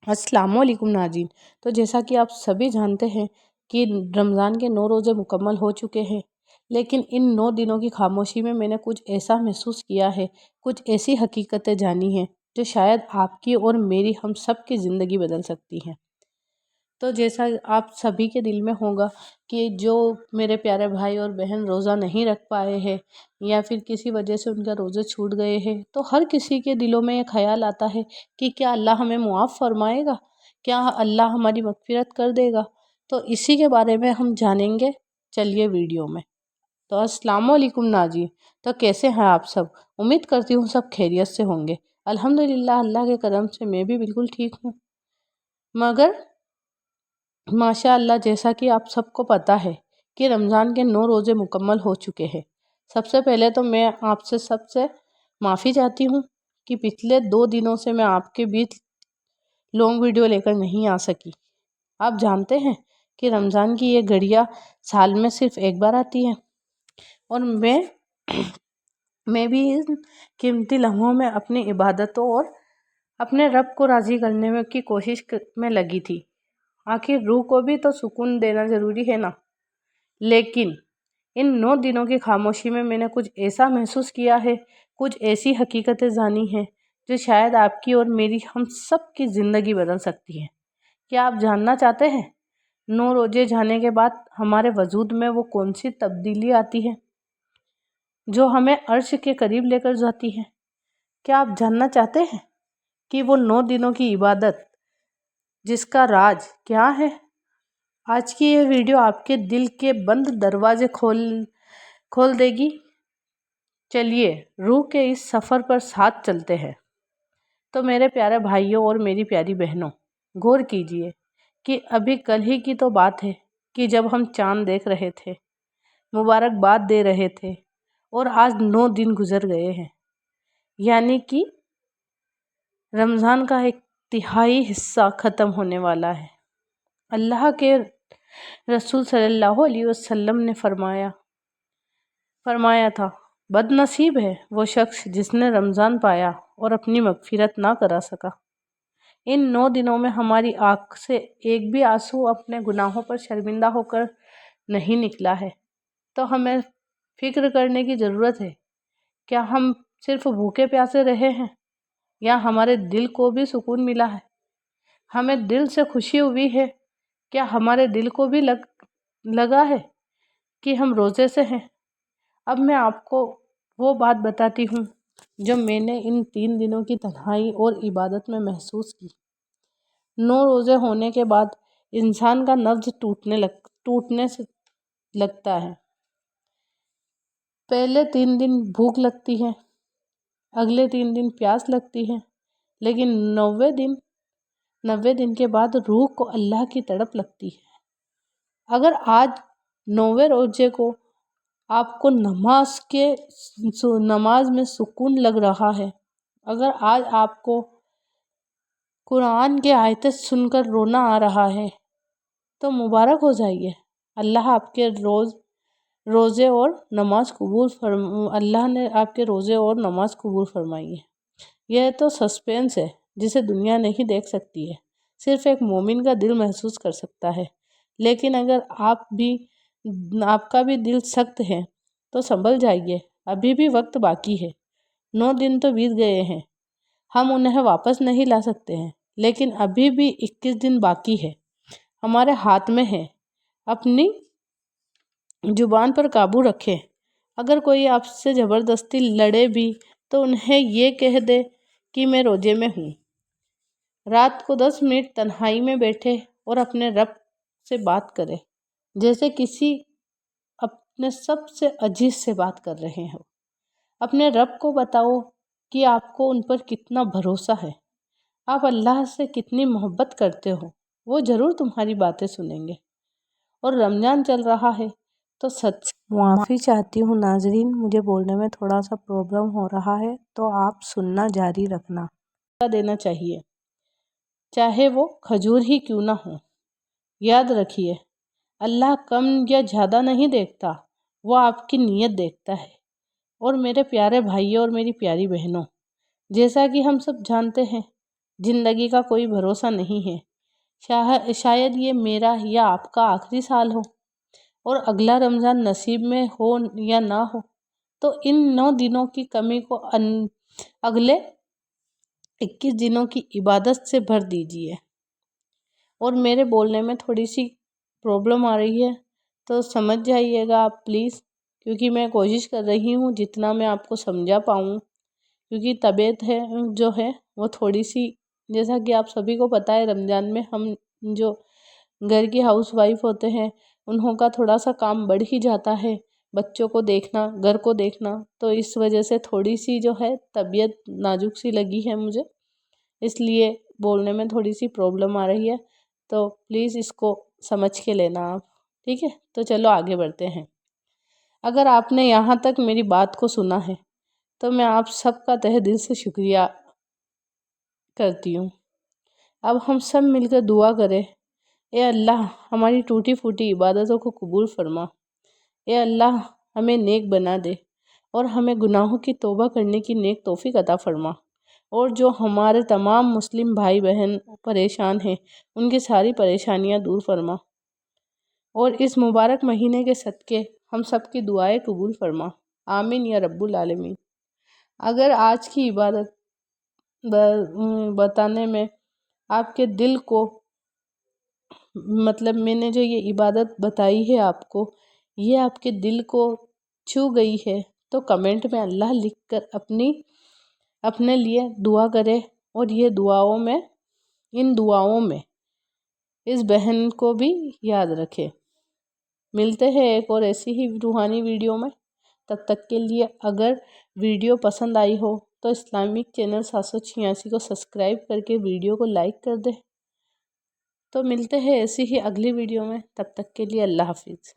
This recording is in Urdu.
السلام علیکم ناظرین۔ تو جیسا کہ آپ سبھی جانتے ہیں کہ رمضان کے 9 روزے مکمل ہو چکے ہیں، لیکن ان 9 دنوں کی خاموشی میں میں نے کچھ ایسا محسوس کیا ہے، کچھ ایسی حقیقتیں جانی ہیں جو شاید آپ کی اور میری، ہم سب کی زندگی بدل سکتی ہیں۔ تو جیسا آپ سبھی کے دل میں ہوگا کہ جو میرے پیارے بھائی اور بہن روزہ نہیں رکھ پائے ہیں یا پھر کسی وجہ سے ان کا روزے چھوٹ گئے ہیں، تو ہر کسی کے دلوں میں یہ خیال آتا ہے کہ کیا اللہ ہمیں معاف فرمائے گا، کیا اللہ ہماری مغفرت کر دے گا۔ تو اسی کے بارے میں ہم جانیں گے، چلیے ویڈیو میں۔ تو السلام علیکم ناظرین۔ تو کیسے ہیں آپ سب؟ امید کرتی ہوں سب خیریت سے ہوں گے۔ الحمدللہ اللہ کے کرم سے میں بھی بالکل ٹھیک ہوں، مگر ماشاء اللہ جیسا کہ آپ سب کو پتہ ہے کہ رمضان کے 9 روزے مکمل ہو چکے ہیں۔ سب سے پہلے تو میں آپ سے سب سے معافی چاہتی ہوں کہ پچھلے 2 دنوں سے میں آپ کے بیچ لانگ ویڈیو لے کر نہیں آ سکی۔ آپ جانتے ہیں کہ رمضان کی یہ گھڑیاں سال میں صرف ایک بار آتی ہیں، اور میں بھی ان قیمتی لمحوں میں اپنی عبادتوں اور اپنے رب کو راضی کرنے کی کوشش میں لگی تھی۔ آخر روح کو بھی تو سکون دینا ضروری ہے نا۔ لیکن ان 9 دنوں کی خاموشی میں میں نے کچھ ایسا محسوس کیا ہے، کچھ ایسی حقیقتیں جانی ہیں جو شاید آپ کی اور میری، ہم سب کی زندگی بدل سکتی ہیں۔ کیا آپ جاننا چاہتے ہیں 9 روزے جانے کے بعد ہمارے وجود میں وہ کون سی تبدیلی آتی ہے جو ہمیں عرش کے قریب لے کر جاتی ہے؟ کیا آپ جاننا چاہتے ہیں کہ وہ 9 دنوں کی عبادت جس کا راز کیا ہے؟ آج کی یہ ویڈیو آپ کے دل کے بند دروازے کھول دے گی۔ چلیے روح کے اس سفر پر ساتھ چلتے ہیں۔ تو میرے پیارے بھائیوں اور میری پیاری بہنوں، غور کیجئے کہ ابھی کل ہی کی تو بات ہے کہ جب ہم چاند دیکھ رہے تھے، مبارکباد دے رہے تھے، اور آج 9 دن گزر گئے ہیں، یعنی کہ رمضان کا ایک تہائی حصہ ختم ہونے والا ہے۔ اللہ کے رسول صلی اللہ علیہ وسلم نے فرمایا تھا، بد نصیب ہے وہ شخص جس نے رمضان پایا اور اپنی مغفرت نہ کرا سکا۔ ان 9 دنوں میں ہماری آنکھ سے ایک بھی آنسو اپنے گناہوں پر شرمندہ ہو کر نہیں نکلا ہے۔ تو ہمیں فکر کرنے کی ضرورت ہے، کیا ہم صرف بھوکے پیاسے رہے ہیں یا ہمارے دل کو بھی سکون ملا ہے؟ ہمیں دل سے خوشی ہوئی ہے، کیا ہمارے دل کو بھی لگا ہے کہ ہم روزے سے ہیں؟ اب میں آپ کو وہ بات بتاتی ہوں جو میں نے ان 3 دنوں کی تنہائی اور عبادت میں محسوس کی۔ 9 روزے ہونے کے بعد انسان کا نبض ٹوٹنے سے لگتا ہے۔ پہلے 3 دن بھوک لگتی ہے، اگلے 3 دن پیاس لگتی ہے، لیکن 90 دن کے بعد روح کو اللہ کی تڑپ لگتی ہے۔ اگر آج 9ویں روزے کو آپ کو نماز میں سکون لگ رہا ہے، اگر آج آپ کو قرآن کی آیتیں سن کر رونا آ رہا ہے، تو مبارک ہو جائیے۔ اللہ آپ کے روزے اور نماز قبول فرمائیے۔ یہ تو سسپینس ہے جسے دنیا نہیں دیکھ سکتی ہے، صرف ایک مومن کا دل محسوس کر سکتا ہے۔ لیکن اگر آپ کا بھی دل سخت ہے تو سنبھل جائیے، ابھی بھی وقت باقی ہے۔ 9 دن تو بیت گئے ہیں، ہم انہیں واپس نہیں لا سکتے ہیں، لیکن ابھی بھی 21 دن باقی ہے، ہمارے ہاتھ میں ہے۔ اپنی زبان پر قابو رکھیں۔ اگر کوئی آپ سے زبردستی لڑے بھی تو انہیں یہ کہہ دے کہ میں روزے میں ہوں۔ رات کو 10 منٹ تنہائی میں بیٹھے اور اپنے رب سے بات کریں، جیسے کسی اپنے سب سے عزیز سے بات کر رہے ہو۔ اپنے رب کو بتاؤ کہ آپ کو ان پر کتنا بھروسہ ہے، آپ اللہ سے کتنی محبت کرتے ہو، وہ ضرور تمہاری باتیں سنیں گے۔ اور رمضان چل رہا ہے تو سچ معافی چاہتی ہوں ناظرین، مجھے بولنے میں تھوڑا سا پرابلم ہو رہا ہے، تو آپ سننا جاری رکھنا دینا چاہیے، چاہے وہ کھجور ہی کیوں نہ ہو۔ یاد رکھیے، اللہ کم یا زیادہ نہیں دیکھتا، وہ آپ کی نیت دیکھتا ہے۔ اور میرے پیارے بھائیوں اور میری پیاری بہنوں، جیسا کہ ہم سب جانتے ہیں زندگی کا کوئی بھروسہ نہیں ہے، شاید یہ میرا یا آپ کا آخری سال ہو، اور اگلا رمضان نصیب میں ہو یا نہ ہو تو ان 9 دنوں کی کمی کو اگلے 21 دنوں کی عبادت سے بھر دیجیے۔ اور میرے بولنے میں تھوڑی سی پرابلم آ رہی ہے تو سمجھ جائیے گا آپ پلیز، کیونکہ میں کوشش کر رہی ہوں جتنا میں آپ کو سمجھا پاؤں، کیونکہ طبیعت ہے جو ہے وہ تھوڑی سی، جیسا کہ آپ سبھی کو پتہ ہے رمضان میں ہم جو گھر کی ہاؤس وائف ہوتے ہیں انہوں کا تھوڑا سا کام بڑھ ہی جاتا ہے، بچوں کو دیکھنا، گھر کو دیکھنا، تو اس وجہ سے تھوڑی سی جو ہے طبیعت نازک سی لگی ہے مجھے، اس لیے بولنے میں تھوڑی سی پرابلم آ رہی ہے، تو پلیز اس کو سمجھ کے لینا آپ، ٹھیک ہے؟ تو چلو آگے بڑھتے ہیں۔ اگر آپ نے یہاں تک میری بات کو سنا ہے تو میں آپ سب کا تہہ دل سے شکریہ کرتی ہوں۔ اب ہم سب مل کر دعا کریں، اے اللہ ہماری ٹوٹی پھوٹی عبادتوں کو قبول فرما، اے اللہ ہمیں نیک بنا دے اور ہمیں گناہوں کی توبہ کرنے کی نیک توفیق عطا فرما، اور جو ہمارے تمام مسلم بھائی بہن پریشان ہیں ان کی ساری پریشانیاں دور فرما، اور اس مبارک مہینے کے صدقے ہم سب کی دعائیں قبول فرما، آمین یا رب العالمین۔ اگر آج کی عبادت بتانے میں آپ کے دل کو، مطلب میں نے جو یہ عبادت بتائی ہے آپ کو، یہ آپ کے دل کو چھو گئی ہے تو کمنٹ میں اللہ لکھ کر اپنے لیے دعا کرے، اور یہ ان دعاؤں میں اس بہن کو بھی یاد رکھے۔ ملتے ہیں ایک اور ایسی ہی روحانی ویڈیو میں، تب تک کے لیے اگر ویڈیو پسند آئی ہو تو اسلامک چینل 786 کو سبسکرائب کر کے ویڈیو کو لائک کر دے۔ تو ملتے ہیں ایسی ہی اگلی ویڈیو میں، تب تک کے لیے اللہ حافظ۔